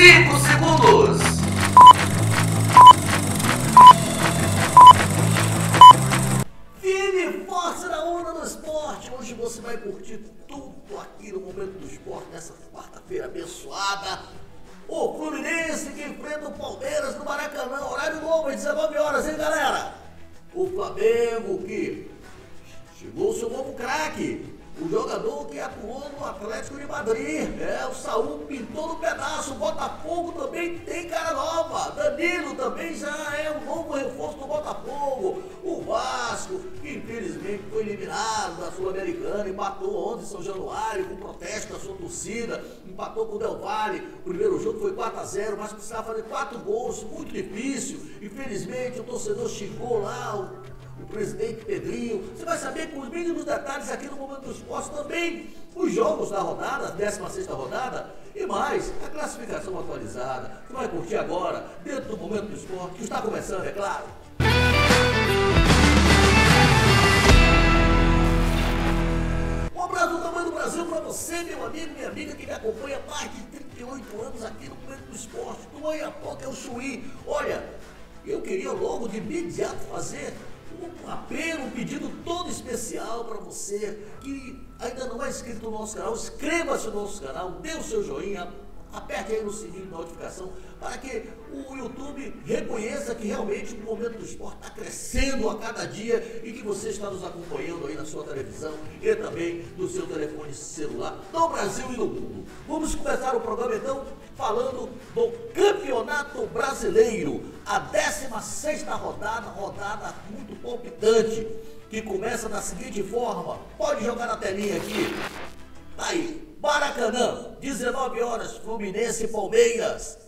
5 segundos. Firme e forte na onda do esporte. Hoje você vai curtir tudo aqui no Momento do Esporte, nessa quarta-feira abençoada. O Fluminense que enfrenta o Palmeiras no Maracanã, horário novo, às 19 horas, hein, galera? O Flamengo que chegou o seu novo craque, o jogador que atuou no Atlético de Madrid, o Saúl pintou no pedaço. O Botafogo também tem cara nova, Danilo também já é um novo reforço do Botafogo. O Vasco, que infelizmente foi eliminado da Sul-Americana, empatou ontem em São Januário com protesto da sua torcida, empatou com o Del Valle. O primeiro jogo foi 4-0, mas precisava fazer 4 gols, muito difícil. Infelizmente o torcedor xingou lá o presidente Pedrinho. Você vai saber com os mínimos detalhes aqui no Momento do Esporte também os jogos da rodada, 16ª rodada e mais, a classificação atualizada. Você vai curtir agora, dentro do Momento do Esporte, que está começando, é claro. Um abraço do tamanho do Brasil para você, meu amigo, minha amiga, que me acompanha há mais de 38 anos aqui no Momento do Esporte. Do Oiapoque ao Chuí. Olha, eu queria logo de imediato fazer um apelo, um pedido todo especial para você que ainda não é inscrito no nosso canal. Inscreva-se no nosso canal, dê o seu joinha, aperte aí no sininho de notificação para que o YouTube reconheça que realmente o Momento do Esporte está crescendo a cada dia e que você está nos acompanhando aí na sua televisão e também no seu telefone celular no Brasil e no mundo. Vamos começar o programa então falando do Campeonato Brasileiro, a 16ª rodada muito palpitante, que começa da seguinte forma. Pode jogar na telinha aqui. Tá aí, Maracanã, 19 horas, Fluminense e Palmeiras.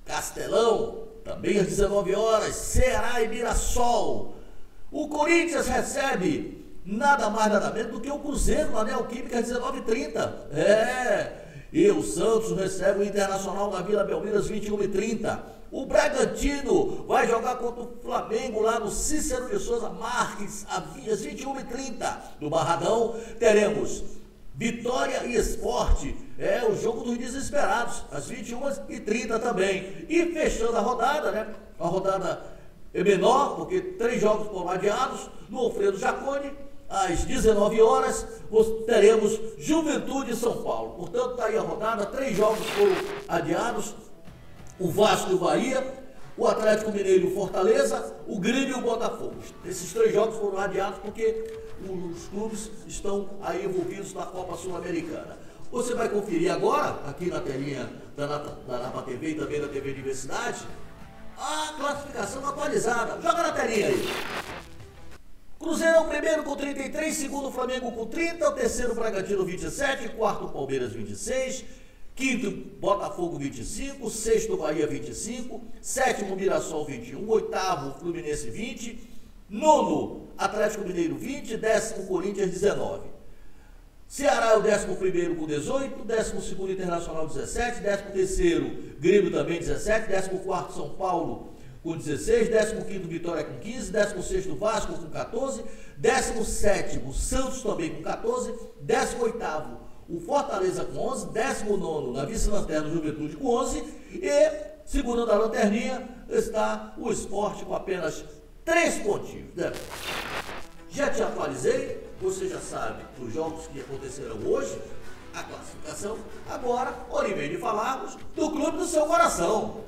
Castelão, também às 19 horas, Ceará e Mirassol. O Corinthians recebe nada mais nada menos do que o Cruzeiro na Neoquímica às 19h30. E o Santos recebe o Internacional na Vila Belmiro às 21h30. O Bragantino vai jogar contra o Flamengo lá no Cícero de Souza Marques às 21h30. No Barradão teremos Vitória e Sport, o jogo dos desesperados, às 21h30 também. E fechando a rodada, né? A rodada é menor, porque 3 jogos foram adiados. No Alfredo Jaconi, às 19 horas, teremos Juventude e São Paulo. Portanto, está aí a rodada, 3 jogos foram adiados. O Vasco e o Bahia, o Atlético Mineiro e o Fortaleza, o Grêmio e o Botafogo. Esses 3 jogos foram adiados porque os clubes estão aí envolvidos na Copa Sul-Americana. Você vai conferir agora, aqui na telinha da Napa TV e também da TV Universidade, a classificação atualizada. Joga na telinha aí. Cruzeiro primeiro com 33, segundo Flamengo com 30, o terceiro Bragantino 27, quarto Palmeiras 26, quinto Botafogo 25, sexto Bahia 25, sétimo Mirassol 21, oitavo Fluminense 20, nono Atlético Mineiro 20, décimo Corinthians 19. Ceará é o 11º com 18, 12º Internacional 17, 13º Grêmio também 17, 14º São Paulo com 16, 15º Vitória com 15, 16º Vasco com 14, 17º Santos também com 14, 18º o Fortaleza com 11, 19º na vice-lanterna Juventude com 11 e segurando a lanterninha está o Sport com apenas 3 pontinhos, né? Já te atualizei, você já sabe os jogos que acontecerão hoje, a classificação. Agora, hora e meia de falarmos do clube do seu coração.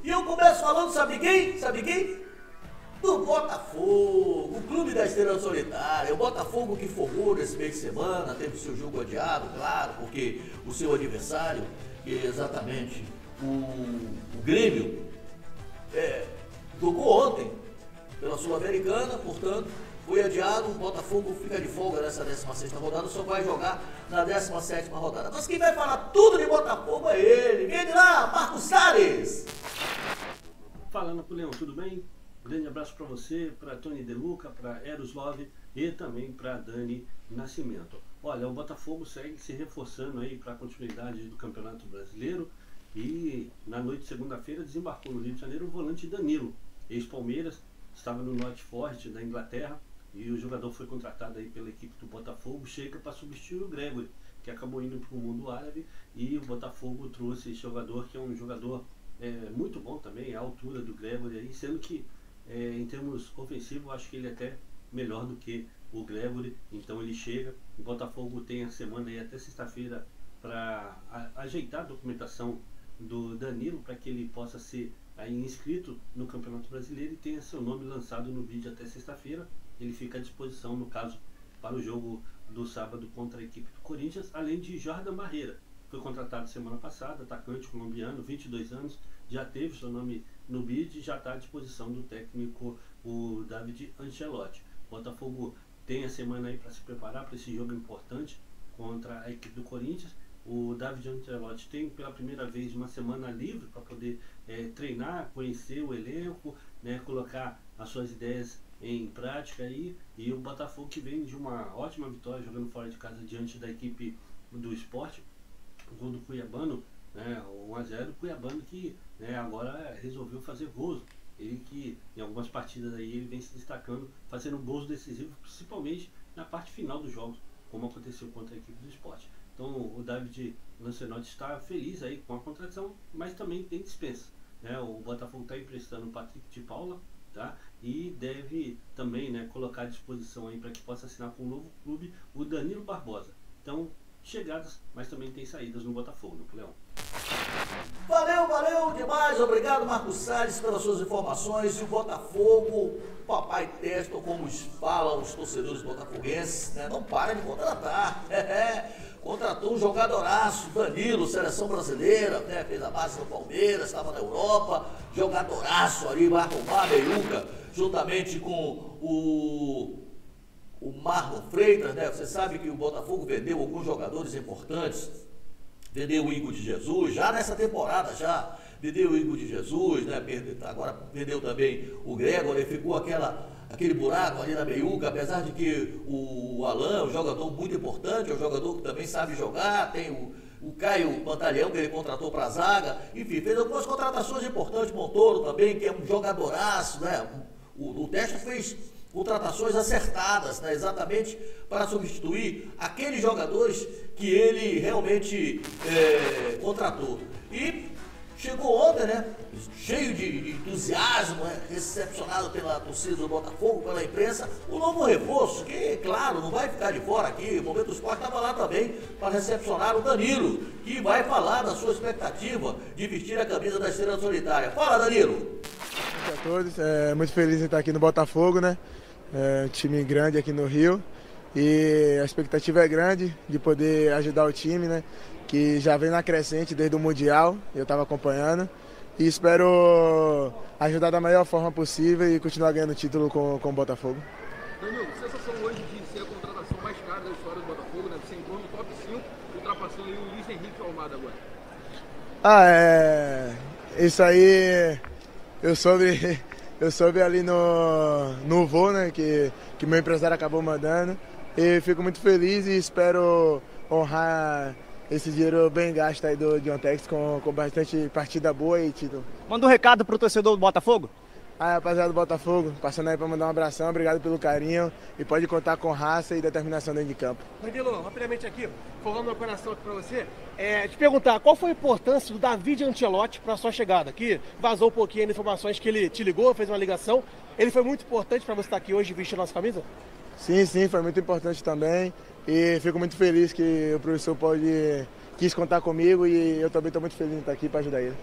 E eu começo falando, sabe quem? Sabe quem? Do Botafogo, o clube da Estrela Solitária. O Botafogo que folgou nesse mês de semana, teve o seu jogo adiado, claro, porque o seu adversário, que é exatamente o Grêmio, jogou ontem pela Sul-Americana, portanto, foi adiado. O Botafogo fica de folga nessa 16ª rodada, só vai jogar na 17ª rodada. Mas quem vai falar tudo de Botafogo é ele. Vem de lá, Marcos Salles! Fala, Napoleão, tudo bem? Grande abraço para você, para Tony De Luca, para Eroslov e também para Dani Nascimento. Olha, o Botafogo segue se reforçando aí para a continuidade do Campeonato Brasileiro E na noite de segunda-feira desembarcou no Rio de Janeiro o volante Danilo, ex-Palmeiras, estava no Nottingham da Inglaterra, e o jogador foi contratado aí pela equipe do Botafogo, chega para substituir o Gregore, que acabou indo para o mundo árabe, e o Botafogo trouxe esse jogador, que é um jogador muito bom também, a altura do Gregore, aí, sendo que em termos ofensivos, acho que ele é até melhor do que o Gregore, então ele chega. O Botafogo tem a semana aí até sexta-feira para ajeitar a documentação do Danilo, para que ele possa ser aí inscrito no Campeonato Brasileiro e tenha seu nome lançado no vídeo até sexta-feira. Ele fica à disposição, no caso, para o jogo do sábado contra a equipe do Corinthians, além de Jordan Barreira, foi contratado semana passada, atacante colombiano, 22 anos, já teve seu nome no bid e já está à disposição do técnico, o David Ancelotti. O Botafogo tem a semana aí para se preparar para esse jogo importante contra a equipe do Corinthians. O David Ancelotti tem pela primeira vez uma semana livre para poder treinar, conhecer o elenco, né, colocar as suas ideias em prática aí. E o Botafogo, que vem de uma ótima vitória jogando fora de casa diante da equipe do Sport, o gol do Cuiabano, né, 1-0, o Cuiabano que, né, agora resolveu fazer gols. Ele que em algumas partidas aí ele vem se destacando, fazendo gols decisivos, principalmente na parte final dos jogos, como aconteceu contra a equipe do Sport. Então o David Ancelotti está feliz aí com a contratação, mas também tem dispensa, né? O Botafogo está emprestando o Patrick de Paula, tá? E deve também, né, colocar à disposição aí para que possa assinar com o novo clube o Danilo Barbosa. Então, chegadas, mas também tem saídas no Botafogo, no Leão. Valeu demais, obrigado Marcos Salles pelas suas informações. E o Botafogo, o papai Testo, como falam os torcedores botafoguenses, né, não para de contratar. Contratou um jogadoraço, Danilo, seleção brasileira, né, fez a base no Palmeiras, estava na Europa, jogadoraço ali, Marcomar Meiuca, juntamente com o Marlon Freitas, né? Você sabe que o Botafogo vendeu alguns jogadores importantes, vendeu o Igor de Jesus, já nessa temporada já, vendeu o Igor de Jesus, né? Agora vendeu também o Gregor, ficou aquele buraco ali na meiuca, apesar de que o Alan é um jogador muito importante, é um jogador que também sabe jogar, tem o Caio Pantaleão, que ele contratou para a zaga, enfim, fez algumas contratações importantes, Montoro também, que é um jogadoraço, né? O Teste fez contratações acertadas, né, exatamente para substituir aqueles jogadores que ele realmente contratou. E chegou ontem, né, cheio de entusiasmo, né, recepcionado pela torcida do Botafogo, pela imprensa, o novo reforço, que, claro, não vai ficar de fora aqui. O Momento do Esporte estava lá também para recepcionar o Danilo, que vai falar da sua expectativa de vestir a camisa da Estrela Solitária. Fala, Danilo! Boa noite a todos, muito feliz em estar aqui no Botafogo, né? Um time grande aqui no Rio, e a expectativa é grande de poder ajudar o time, né? Que já vem na crescente desde o Mundial, eu estava acompanhando, e espero ajudar da melhor forma possível e continuar ganhando título com o Botafogo. Danilo, sensação hoje de ser a contratação mais cara da história do Botafogo, né? Você entrou no top 5, ultrapassando aí o Luiz Henrique Almada agora. Isso aí eu soube ali no voo, né, que meu empresário acabou mandando, e fico muito feliz e espero honrar esse dinheiro bem gasto aí do Diontex com bastante partida boa e título. Manda um recado pro torcedor do Botafogo. Rapaziada do Botafogo, passando aí para mandar um abração, obrigado pelo carinho, e pode contar com raça e determinação dentro de campo. Danilo, rapidamente aqui, falando no coração aqui para você, te perguntar, qual foi a importância do David Ancelotti para sua chegada? Que vazou um pouquinho de informações que ele te ligou, fez uma ligação. Ele foi muito importante para você estar aqui hoje vestindo a nossa camisa? Sim, foi muito importante também, e fico muito feliz que o professor quis contar comigo, e eu também estou muito feliz em estar aqui para ajudar ele.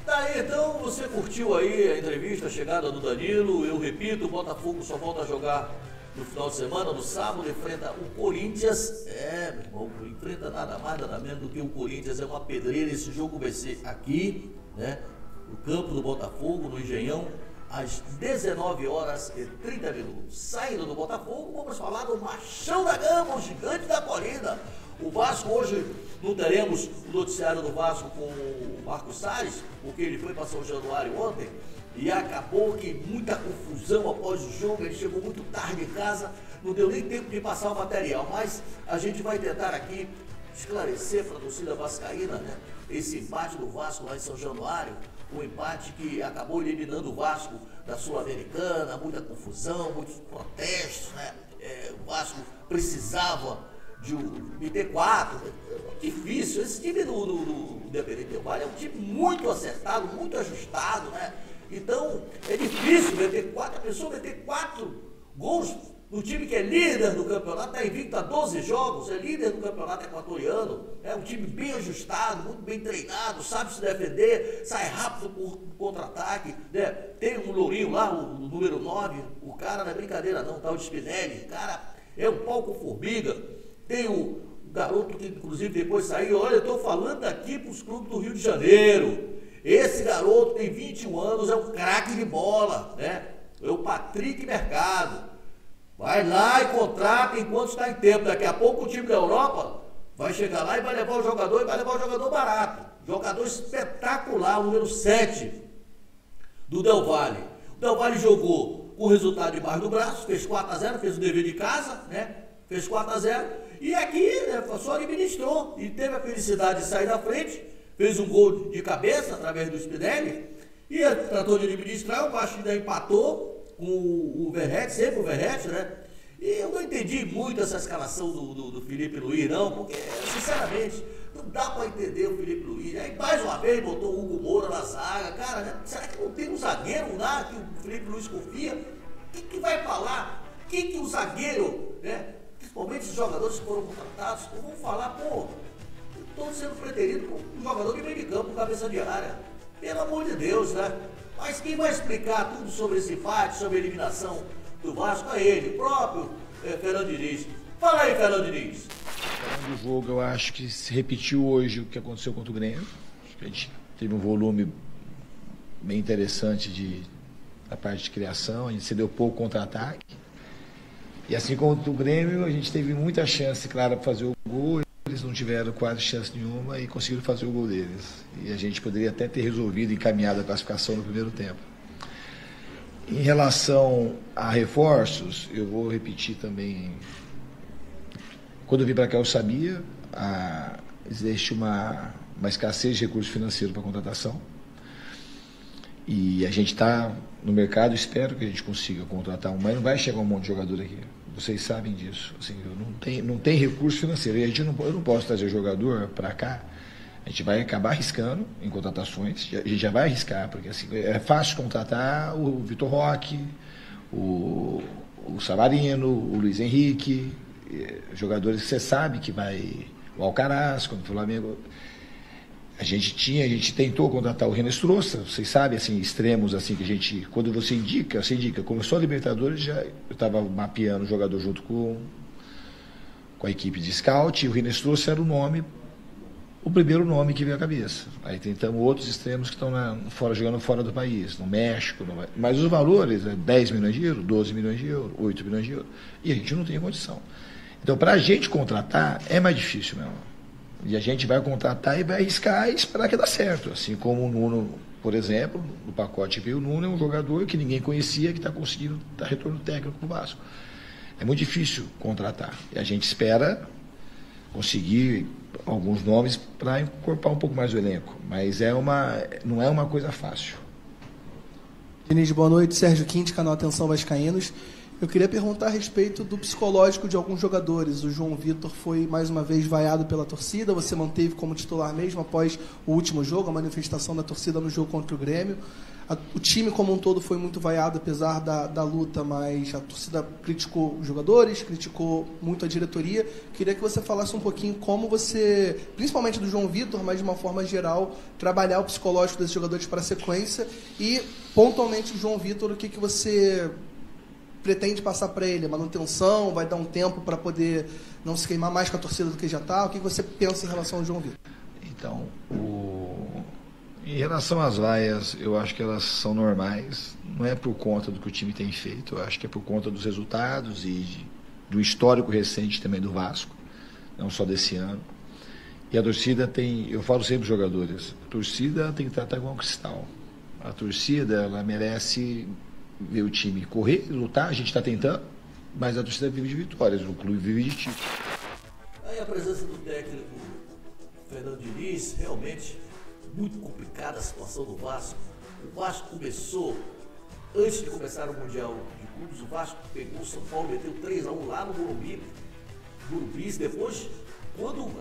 Daí então, você curtiu aí a entrevista, a chegada do Danilo. Eu repito, o Botafogo só volta a jogar no final de semana, no sábado, enfrenta o Corinthians. Meu irmão, não enfrenta nada mais, nada menos do que o Corinthians, é uma pedreira. Esse jogo vai ser aqui, né, no campo do Botafogo, no Engenhão, às 19h30. Saindo do Botafogo, vamos falar do Machão da Gama, o gigante da colina. O Vasco hoje, não teremos o noticiário do Vasco com o Marcos Salles, porque ele foi para São Januário ontem, e acabou que muita confusão após o jogo. Ele chegou muito tarde em casa, não deu nem tempo de passar o material, mas a gente vai tentar aqui esclarecer para a torcida vascaína, né? Esse empate do Vasco lá em São Januário, um empate que acabou eliminando o Vasco da Sul-Americana, muita confusão, muitos protestos, né? O Vasco precisava de meter 4, difícil. Esse time do Independente Del Valle é um time muito acertado, muito ajustado, né? Então é difícil meter 4, a pessoa meter 4 gols no time que é líder do campeonato, está invicto a 12 jogos, é líder do campeonato equatoriano, é um time bem ajustado, muito bem treinado, sabe se defender, sai rápido por contra-ataque, né? Tem um lourinho lá, o número 9, o cara não é brincadeira não, tá o de Spinelli, cara, é um palco formiga. Tem o garoto que inclusive depois saiu, olha, eu estou falando aqui para os clubes do Rio de Janeiro, esse garoto tem 21 anos, é um craque de bola, né? É o Patrick Mercado. Vai lá e contrata enquanto está em tempo. Daqui a pouco o time da Europa vai chegar lá e vai levar o jogador, e vai levar o jogador barato. Jogador espetacular, o número 7 do Del Valle. O Del Valle jogou com o resultado debaixo do braço, fez 4-0, fez o dever de casa, né? Fez 4-0. E aqui, né, só administrou. E teve a felicidade de sair da frente, fez um gol de cabeça através do Spinelli. E tratou de administrar, o Vasco ainda empatou com o Verratti, sempre o Verratti, né? E eu não entendi muito essa escalação do Felipe Luiz, não, porque, sinceramente, não dá para entender o Felipe Luiz. Aí, mais uma vez, botou o Hugo Moura na zaga. Cara, né? Será que não tem um zagueiro lá que o Felipe Luiz confia? O que vai falar? O que o zagueiro, né? Principalmente os jogadores que foram contratados, vão falar, pô, estou sendo preterido por um jogador que vem de campo, cabeça de área. Pelo amor de Deus, né? Mas quem vai explicar tudo sobre esse empate, sobre a eliminação do Vasco é ele, o próprio Fernando Diniz. Fala aí, Fernando Diniz. Falando do jogo, eu acho que se repetiu hoje o que aconteceu contra o Grêmio. Acho que a gente teve um volume bem interessante da parte de criação, a gente cedeu pouco contra-ataque. E assim como o Grêmio, a gente teve muita chance, claro, para fazer o gol. Eles não tiveram quase chance nenhuma e conseguiram fazer o gol deles. E a gente poderia até ter resolvido encaminhar a classificação no primeiro tempo. Em relação a reforços, eu vou repetir também. Quando eu vim para cá eu sabia, existe uma escassez de recursos financeiros para contratação. E a gente está no mercado, espero que a gente consiga contratar mas não vai chegar um monte de jogador aqui. Vocês sabem disso. Assim, não tem recurso financeiro. E eu não posso trazer jogador para cá. A gente vai acabar arriscando em contratações. A gente já vai arriscar, porque assim, é fácil contratar o Vitor Roque, o Savarino, o Luiz Henrique, jogadores que você sabe que vai. O Alcaraz, quando o Flamengo. A gente tentou contratar o Renan Strossa, vocês sabem, assim, extremos, assim, que a gente, quando você indica, começou a Libertadores, eu estava mapeando o jogador junto com a equipe de scout, e o Renan Strossa era o primeiro nome que veio à cabeça. Aí tentamos outros extremos que estão jogando fora do país, no México, mas os valores, 10 milhões de euros, 12 milhões de euros, 8 milhões de euros, e a gente não tem condição. Então, para a gente contratar, é mais difícil mesmo. E a gente vai contratar e vai arriscar e esperar que dá certo. Assim como o Nuno, por exemplo, no pacote veio o Nuno, é um jogador que ninguém conhecia, que está conseguindo dar retorno técnico para o Vasco. É muito difícil contratar. E a gente espera conseguir alguns nomes para incorporar um pouco mais o elenco. Mas não é uma coisa fácil. Diniz, boa noite. Sérgio Quinte, canal Atenção Vascaínos. Eu queria perguntar a respeito do psicológico de alguns jogadores. O João Vitor foi, mais uma vez, vaiado pela torcida. Você manteve como titular mesmo após o último jogo, a manifestação da torcida no jogo contra o Grêmio. O time como um todo foi muito vaiado, apesar da luta, mas a torcida criticou os jogadores, criticou muito a diretoria. Queria que você falasse um pouquinho como você, principalmente do João Vitor, mas de uma forma geral, trabalhar o psicológico desses jogadores para a sequência e, pontualmente, o João Vitor, o que você pretende passar para ele? Manutenção? Vai dar um tempo para poder não se queimar mais com a torcida do que já está? O que você pensa em relação ao João Vitor? Então, em relação às vaias, eu acho que elas são normais. Não é por conta do que o time tem feito, eu acho que é por conta dos resultados e do histórico recente também do Vasco, não só desse ano. E a torcida tem, eu falo sempre aos jogadores, a torcida tem que tratar igual um cristal. A torcida, ela merece ver o time correr, lutar, a gente está tentando, mas a torcida vive de vitórias, o clube vive de título. Aí a presença do técnico Fernando Diniz, realmente muito complicada a situação do Vasco. O Vasco começou, antes de começar o Mundial de Clubes, o Vasco pegou o São Paulo, meteu 3-1 lá no Morumbi. Depois, quando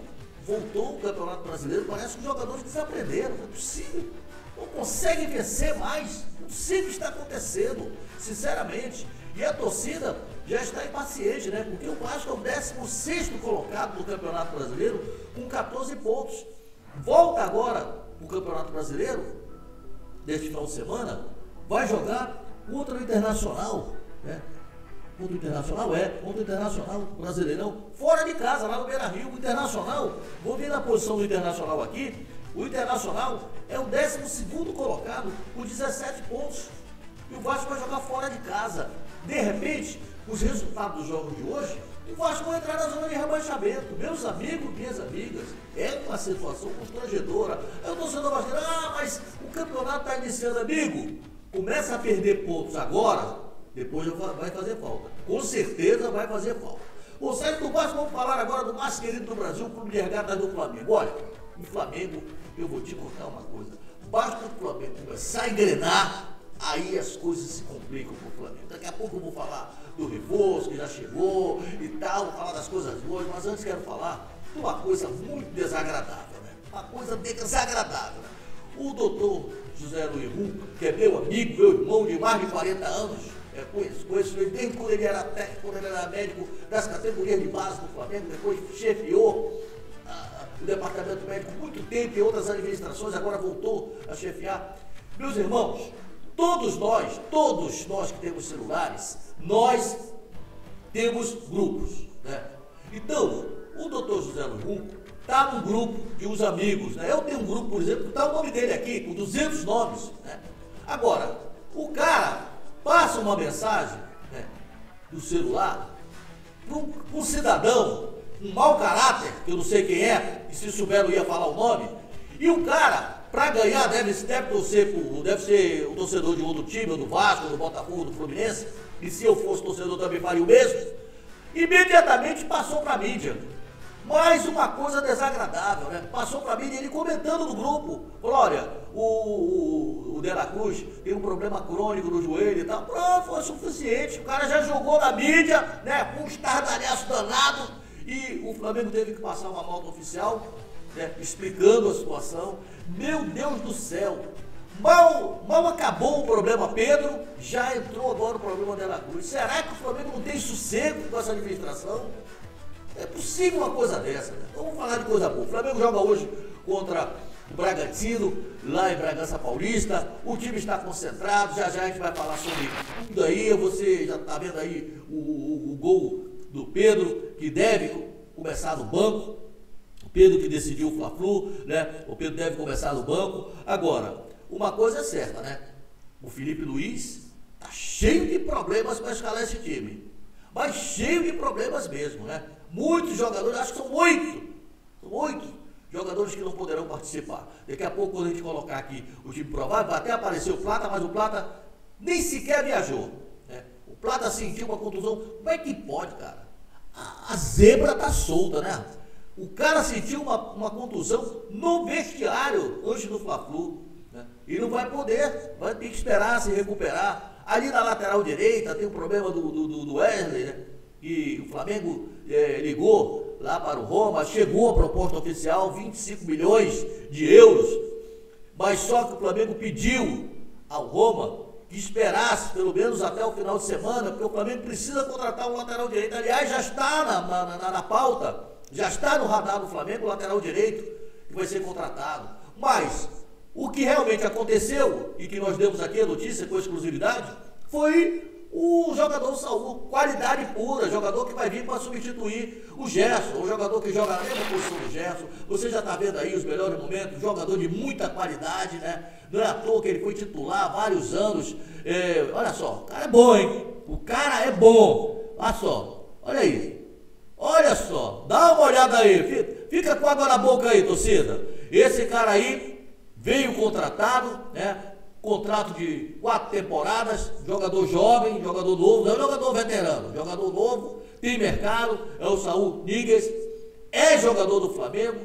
voltou o Campeonato Brasileiro, parece que os jogadores desaprenderam. Não é possível. Não conseguem vencer mais. Não sei o que está acontecendo, sinceramente. E a torcida já está impaciente, né? Porque o Vasco é o 16º colocado no Campeonato Brasileiro com 14 pontos. Volta agora o Campeonato Brasileiro, neste final de semana, vai jogar contra o Internacional, né? Contra o Internacional Brasileirão, fora de casa, lá no Beira-Rio. O Internacional, vou ver na posição do Internacional aqui, o Internacional é o 12º colocado com 17 pontos. E o Vasco vai jogar fora de casa. De repente, os resultados dos jogos de hoje, o Vasco vai entrar na zona de rebaixamento. Meus amigos, minhas amigas, é uma situação constrangedora. Eu estou sendo vascaíno, mas o campeonato está iniciando, amigo. Começa a perder pontos agora, depois vai fazer falta. Com certeza vai fazer falta. O Sérgio do Vasco, vamos falar agora do mais querido do Brasil, o Clube de Regatas do Flamengo. Olha, o Flamengo, eu vou te contar uma coisa. Basta o Flamengo começar a engrenar, aí as coisas se complicam para o Flamengo. Daqui a pouco eu vou falar do reforço que já chegou e tal, vou falar das coisas boas, mas antes quero falar de uma coisa muito desagradável, né? Uma coisa desagradável, né? O doutor José Luiz Rum, que é meu amigo, meu irmão de mais de 40 anos, conheço ele desde quando ele era técnico, quando ele era médico das categorias de base do Flamengo, depois chefiou o departamento médico muito tempo em outras administrações, agora voltou a chefiar. Meus irmãos, todos nós que temos celulares, nós temos grupos, né? Então, o doutor José Luiz Rum está num grupo de uns amigos, né? Eu tenho um grupo, por exemplo, que está o nome dele aqui, com 200 nomes, né? Agora, o cara passa uma mensagem, né, do celular para um cidadão, um mau caráter, que eu não sei quem é, e se souber eu ia falar o nome, e o cara, para ganhar, deve ser o torcedor de outro time, ou do Vasco, ou do Botafogo, do Fluminense, e se eu fosse torcedor também faria o mesmo, imediatamente passou para a mídia. Mais uma coisa desagradável, né? Passou para mim ele comentando no grupo. Falou, olha, o De La Cruz tem um problema crônico no joelho e tal. Pronto, foi suficiente. O cara já jogou na mídia, né? Com um estardalhaço danado. E o Flamengo teve que passar uma nota oficial, né? Explicando a situação. Meu Deus do céu. Mal acabou o problema Pedro, já entrou agora o problema De La Cruz. Será que o Flamengo não tem sossego com essa administração? É possível uma coisa dessa, né? Vamos falar de coisa boa. O Flamengo joga hoje contra o Bragantino, lá em Bragança Paulista. O time está concentrado, já a gente vai falar sobre tudo aí. Você já está vendo aí o gol do Pedro, que deve começar no banco. O Pedro que decidiu o Fla-Flu, né? O Pedro deve começar no banco. Agora, uma coisa é certa, né? O Felipe Luiz está cheio de problemas para escalar esse time. Mas cheio de problemas mesmo, né? Muitos jogadores, acho que são 8 jogadores que não poderão participar. Daqui a pouco, quando a gente colocar aqui o time provável, vai até aparecer o Plata, mas o Plata nem sequer viajou, né? O Plata sentiu uma contusão. Como é que pode, cara? A zebra tá solta, né? O cara sentiu uma contusão no vestiário antes do Fla-Flu, né? E não vai poder, vai ter que esperar se recuperar. Ali na lateral direita tem o problema do Wesley, né? E o Flamengo ligou lá para o Roma, chegou a proposta oficial, 25 milhões de euros, mas só que o Flamengo pediu ao Roma que esperasse pelo menos até o final de semana, porque o Flamengo precisa contratar um lateral direito. Aliás, já está na pauta, já está no radar do Flamengo o lateral direito que vai ser contratado. Mas o que realmente aconteceu, e que nós demos aqui a notícia com exclusividade, foi o jogador Saul, qualidade pura, jogador que vai vir para substituir o Gerson, o jogador que joga na mesma posição do Gerson. Você já está vendo aí os melhores momentos, jogador de muita qualidade, né? Não é à toa que ele foi titular há vários anos. Olha só, o cara é bom, hein? O cara é bom. Olha só, olha aí. Olha só, dá uma olhada aí, fica com água na boca aí, torcida. Esse cara aí veio contratado, né? Contrato de 4 temporadas, jogador jovem, jogador novo, não é jogador veterano, jogador novo, tem mercado, é o Saul Níguez, é jogador do Flamengo,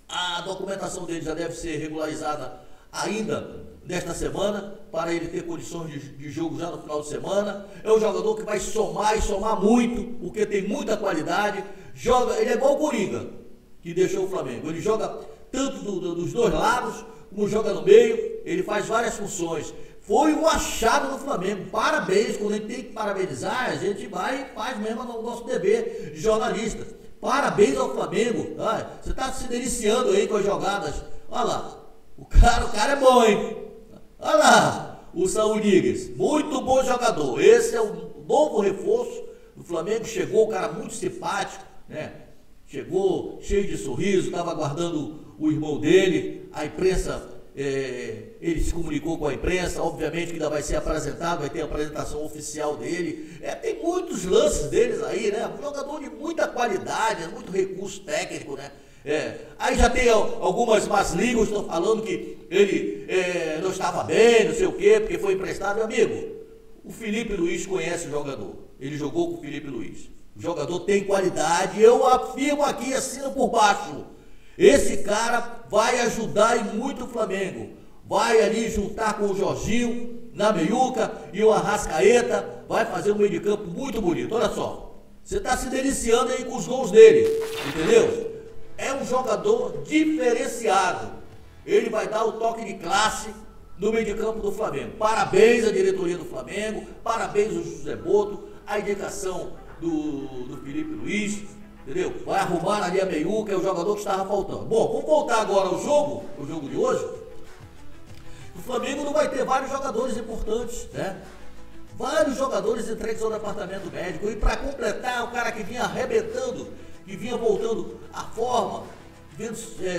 A documentação dele já deve ser regularizada ainda nesta semana, para ele ter condições de jogo já no final de semana. É um jogador que vai somar e somar muito, porque tem muita qualidade. Ele é igual o Coringa, que deixou o Flamengo. Ele joga tanto dos dois lados, como joga no meio, ele faz várias funções. Foi um achado do Flamengo. Parabéns, quando a gente tem que parabenizar, a gente vai e faz mesmo o nosso dever de jornalista. Parabéns ao Flamengo. Você está se deliciando aí com as jogadas. Olha lá, o cara é bom, hein? Olha lá, o Saúl Níguez, muito bom jogador. Esse é o novo reforço do Flamengo. Chegou, um cara muito simpático, né? Chegou cheio de sorriso, estava aguardando o irmão dele. A imprensa, ele se comunicou com a imprensa, obviamente que ainda vai ser apresentado, vai ter a apresentação oficial dele. Tem muitos lances deles aí, né? Um jogador de muita qualidade, muito recurso técnico, né? Aí já tem algumas más línguas, estão falando que ele não estava bem, não sei o quê, porque foi emprestado. Meu amigo, o Felipe Luiz conhece o jogador, ele jogou com o Felipe Luiz. O jogador tem qualidade, eu afirmo aqui, assino por baixo. Esse cara vai ajudar e muito o Flamengo. Vai ali juntar com o Jorginho na meiuca e o Arrascaeta, vai fazer um meio de campo muito bonito. Olha só, você está se deliciando aí com os gols dele, entendeu? É um jogador diferenciado. Ele vai dar o toque de classe no meio de campo do Flamengo. Parabéns à diretoria do Flamengo, parabéns ao José Boto, a indicação do Felipe Luiz, entendeu? Vai arrumar ali a meiuca, é o jogador que estava faltando. Bom, vamos voltar agora ao jogo de hoje. O Flamengo não vai ter vários jogadores importantes, né? Vários jogadores entregues ao departamento médico. E para completar, o cara que vinha arrebentando, que vinha voltando à forma,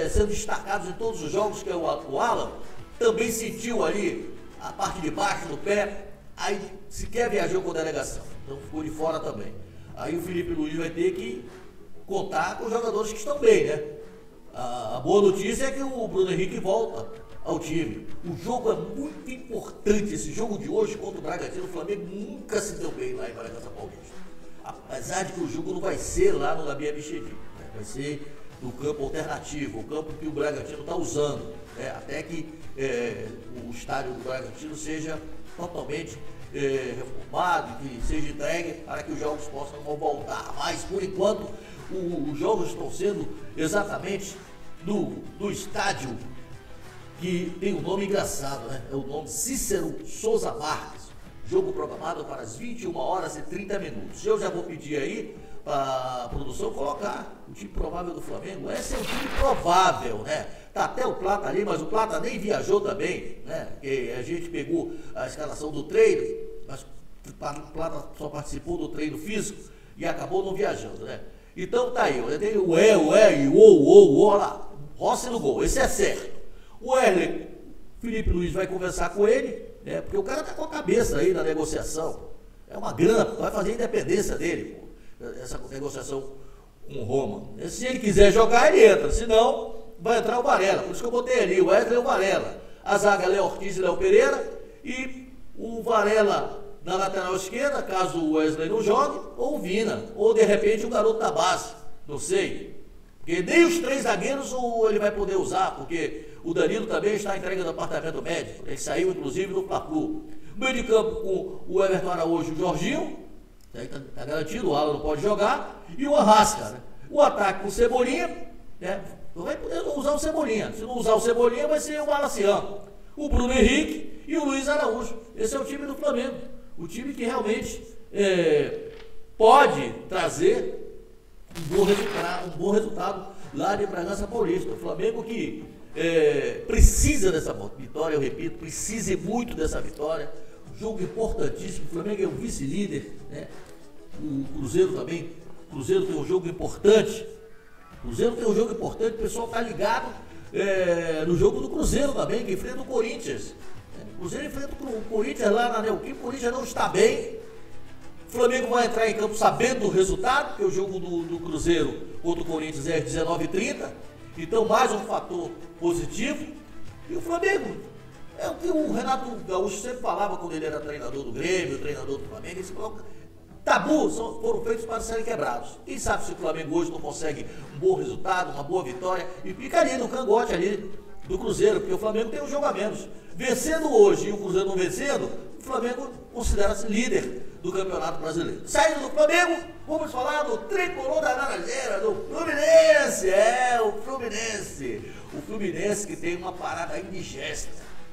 sendo destacados em todos os jogos, que é o Alan, também sentiu ali a parte de baixo do pé, aí sequer viajou com a delegação, então ficou de fora também. Aí o Felipe Luiz vai ter que contar com os jogadores que estão bem, né? A boa notícia é que o Bruno Henrique volta ao time. O jogo é muito importante, esse jogo de hoje contra o Bragantino. O Flamengo nunca se deu bem lá em Bragança Paulista. Apesar de que o jogo não vai ser lá no Gabi Abichedi, né? Vai ser no campo alternativo, o campo que o Bragantino está usando, né? Até que o estádio do Bragantino seja totalmente reformado, que seja entregue para que os jogos possam voltar. Mas, por enquanto, os jogos estão sendo exatamente do estádio que tem um nome engraçado, né? É o nome Cícero Souza Marques. Jogo programado para as 21h30. Eu já vou pedir aí para a produção colocar o time provável do Flamengo. Esse é o time provável, né? Tá até o Plata ali, mas o Plata nem viajou também, né? Porque a gente pegou a escalação do treino, mas o Plata só participou do treino físico e acabou não viajando, né? Então tá aí, tem o olha lá, Rossi no gol, esse é certo. O Wesley, Felipe Luiz vai conversar com ele, né? Porque o cara tá com a cabeça aí na negociação. É uma grana, vai fazer a independência dele, pô, essa negociação com o Roma. Se ele quiser jogar, ele entra, senão vai entrar o Varela. Por isso que eu botei ali, o Wesley e o Varela. A zaga, Léo Ortiz e Léo Pereira, e o Varela na lateral esquerda, caso o Wesley não jogue, ou o Vina, ou de repente o garoto da base, não sei. Porque nem os três zagueiros ele vai poder usar, porque o Danilo também está entregue no departamento médico. Ele saiu, inclusive, do Fla-Flu. Meio de campo com o Everton Araújo e o Jorginho. Está garantido, o Alan não pode jogar. E o Arrasca, né? O ataque com o Cebolinha, né? Não vai poder usar o Cebolinha. Se não usar o Cebolinha, vai ser o Malaciano, o Bruno Henrique e o Luiz Araújo. Esse é o time do Flamengo. O time que realmente pode trazer um bom resultado lá de Bragança Paulista. O Flamengo que precisa dessa vitória, eu repito, precisa muito dessa vitória. Um jogo importantíssimo. O Flamengo é o vice-líder, né? O Cruzeiro também. O Cruzeiro tem um jogo importante. O pessoal está ligado no jogo do Cruzeiro também, que enfrenta o Corinthians. O Cruzeiro enfrenta o Corinthians lá na Neoquímica. O Corinthians não está bem. O Flamengo vai entrar em campo sabendo do resultado, porque o jogo do Cruzeiro contra o Corinthians é às 19h30. Então, mais um fator positivo. E o Flamengo, o que o Renato Gaúcho sempre falava quando ele era treinador do Grêmio, treinador do Flamengo, ele se coloca tabus foram feitos para serem quebrados. Quem sabe se o Flamengo hoje não consegue um bom resultado, uma boa vitória, e ficaria no cangote ali do Cruzeiro, porque o Flamengo tem um jogo a menos. Vencendo hoje e o Cruzeiro não vencendo, o Flamengo considera-se líder do Campeonato Brasileiro. Saindo do Flamengo, vamos falar do tricolor da Laranjeira, do Fluminense. O Fluminense. O Fluminense que tem uma parada indigesta.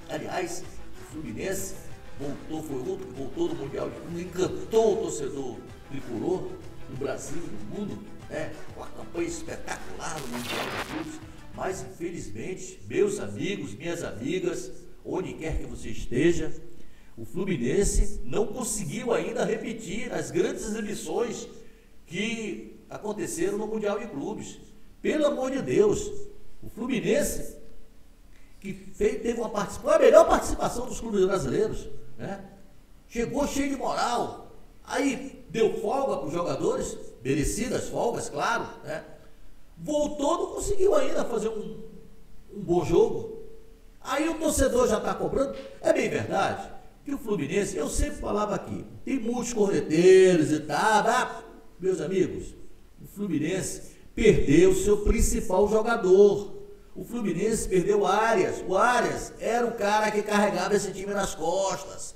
Aliás, o Fluminense voltou, foi outro que voltou do Mundial de Clubes, encantou o torcedor tricolor do Brasil e do mundo, com a campanha espetacular no Mundial de Clubes. Mas, infelizmente, meus amigos, minhas amigas, onde quer que você esteja, o Fluminense não conseguiu ainda repetir as grandes exibições que aconteceram no Mundial de Clubes. Pelo amor de Deus, o Fluminense, que teve a melhor participação dos clubes brasileiros, chegou cheio de moral, aí deu folga para os jogadores, merecidas folgas, claro, voltou, não conseguiu ainda fazer um bom jogo. Aí o torcedor já está cobrando. É bem verdade que o Fluminense, eu sempre falava aqui, tem muitos corneteiros e tal, meus amigos, o Fluminense perdeu seu principal jogador. O Fluminense perdeu o Arias. O Arias era o cara que carregava esse time nas costas.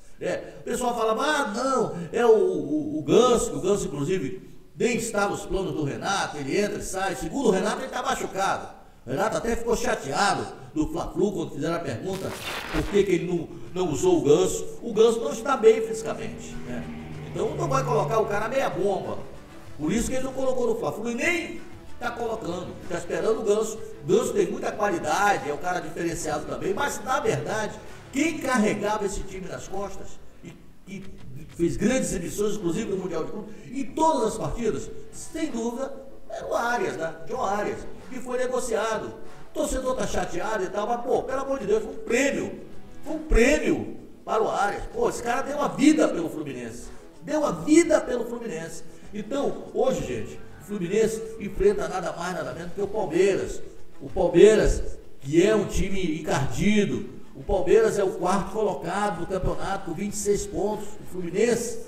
O pessoal falava, não, é o Ganso, que o Ganso, inclusive, nem está nos planos do Renato, ele entra e sai. Segundo o Renato, ele está machucado. O Renato até ficou chateado do Fla-Flu quando fizeram a pergunta por que ele não usou o Ganso. O Ganso não está bem fisicamente. Então não vai colocar o cara meia bomba. Por isso que ele não colocou no Fla-Flu e nem está colocando. Está esperando o Ganso. O Ganso tem muita qualidade, é um cara diferenciado também, mas na verdade, quem carregava esse time nas costas e fez grandes exibições, inclusive no Mundial de Clubes, em todas as partidas, sem dúvida, era o Arias, John Arias, que foi negociado. O torcedor está chateado e tal, mas, pelo amor de Deus, foi um prêmio para o Arias. Esse cara deu a vida pelo Fluminense. Deu a vida pelo Fluminense. Então, hoje, gente, o Fluminense enfrenta nada mais, nada menos que o Palmeiras. O Palmeiras, que é um time encardido. O Palmeiras é o 4º colocado do campeonato com 26 pontos. O Fluminense,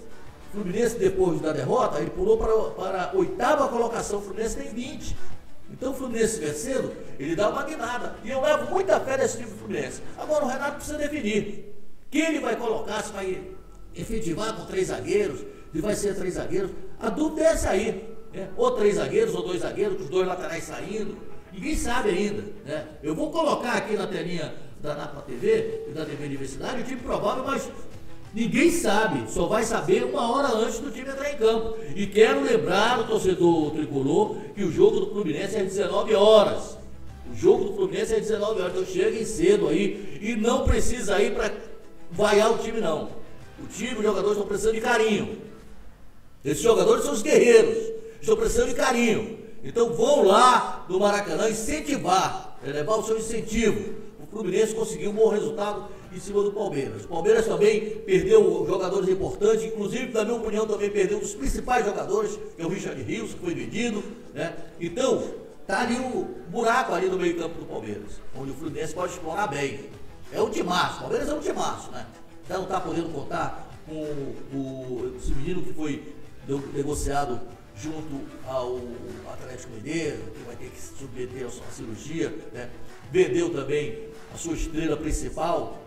depois da derrota, ele pulou para a 8ª colocação. O Fluminense tem 20. Então o Fluminense vencendo, ele dá uma guinada. E eu levo muita fé nesse time do Fluminense. Agora o Renato precisa definir quem ele vai colocar, se vai efetivar com 3 zagueiros, se vai ser 3 zagueiros. A dúvida é essa aí. Ou 3 zagueiros, ou 2 zagueiros, com os 2 laterais saindo. Ninguém sabe ainda. Eu vou colocar aqui na telinha da Napa TV e da TV Universidade o time provável, mas ninguém sabe, só vai saber uma hora antes do time entrar em campo. E quero lembrar o torcedor tricolor que o jogo do Fluminense é às 19 horas. O jogo do Fluminense é às 19 horas, então cheguem cedo aí e não precisa ir para vaiar o time, não. Os jogadores estão precisando de carinho. Esses jogadores são os guerreiros, estão precisando de carinho. Então vão lá no Maracanã incentivar, levar o seu incentivo. O Fluminense conseguiu um bom resultado em cima do Palmeiras. O Palmeiras também perdeu jogadores importantes, inclusive, na minha opinião, também perdeu um dos principais jogadores, que é o Richard Rios, que foi vendido. Então, está ali um buraco ali no meio campo do Palmeiras, onde o Fluminense pode explorar bem. É um timaço, o Palmeiras é um timaço, Já não está podendo contar com esse menino que foi negociado junto ao Atlético Mineiro, que vai ter que se submeter a sua cirurgia, Vendeu também a sua estrela principal,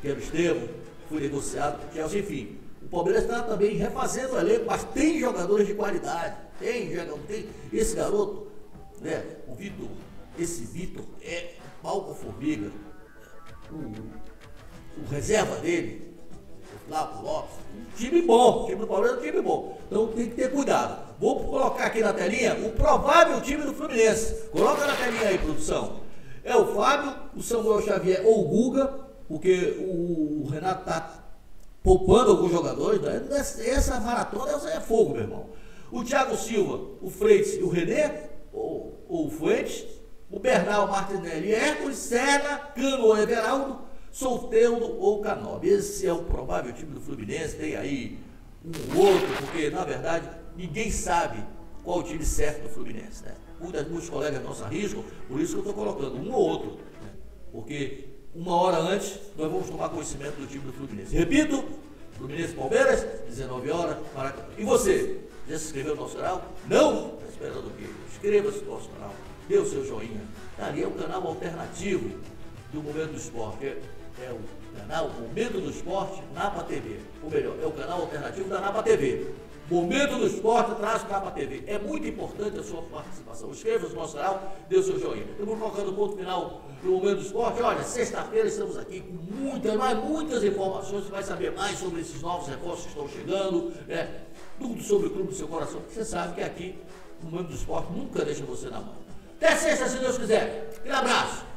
que era o Estevão, foi negociado com o Chelsea, enfim. O Palmeiras está também refazendo o elenco, mas tem jogadores de qualidade. Tem. Esse garoto, o Vitor, esse Vitor é pau com formiga. O reserva dele, o Flávio Lopes, um time bom, o time do Palmeiras é um time bom. Então tem que ter cuidado. Vou colocar aqui na telinha o provável time do Fluminense. Coloca na telinha aí, produção. É o Fábio, o Samuel Xavier ou o Guga, porque o Renato está poupando alguns jogadores. Essa maratona é fogo, meu irmão. O Thiago Silva, o Freitas e o René, ou o Fuentes, o Bernal, Martinelli, Hércules, Serra, Cano ou Everaldo, Soteldo ou Canobi. Esse é o provável time do Fluminense. Tem aí um outro, porque na verdade ninguém sabe qual o time certo do Fluminense, Muitos colegas nossos arriscam, por isso que eu estou colocando um ou outro, porque uma hora antes nós vamos tomar conhecimento do time do Fluminense. Repito, Fluminense Palmeiras, 19 horas, Maracanã. E você? Já se inscreveu no nosso canal? Não? Está esperando o quê? Inscreva-se no nosso canal, dê o seu joinha. Ali é o canal alternativo do Momento do Esporte. É o canal Momento do Esporte Napa TV. Ou melhor, é o canal alternativo da Napa TV. Momento do Esporte traz Napa TV. É muito importante a sua participação. Inscreva-se no nosso canal, dê o seu joinha. Estamos colocando o ponto final do Momento do Esporte. Olha, sexta-feira estamos aqui com muitas informações. Você vai saber mais sobre esses novos reforços que estão chegando, tudo sobre o clube do seu coração. Você sabe que aqui o Momento do Esporte nunca deixa você na mão. Até sexta, se Deus quiser. Um abraço.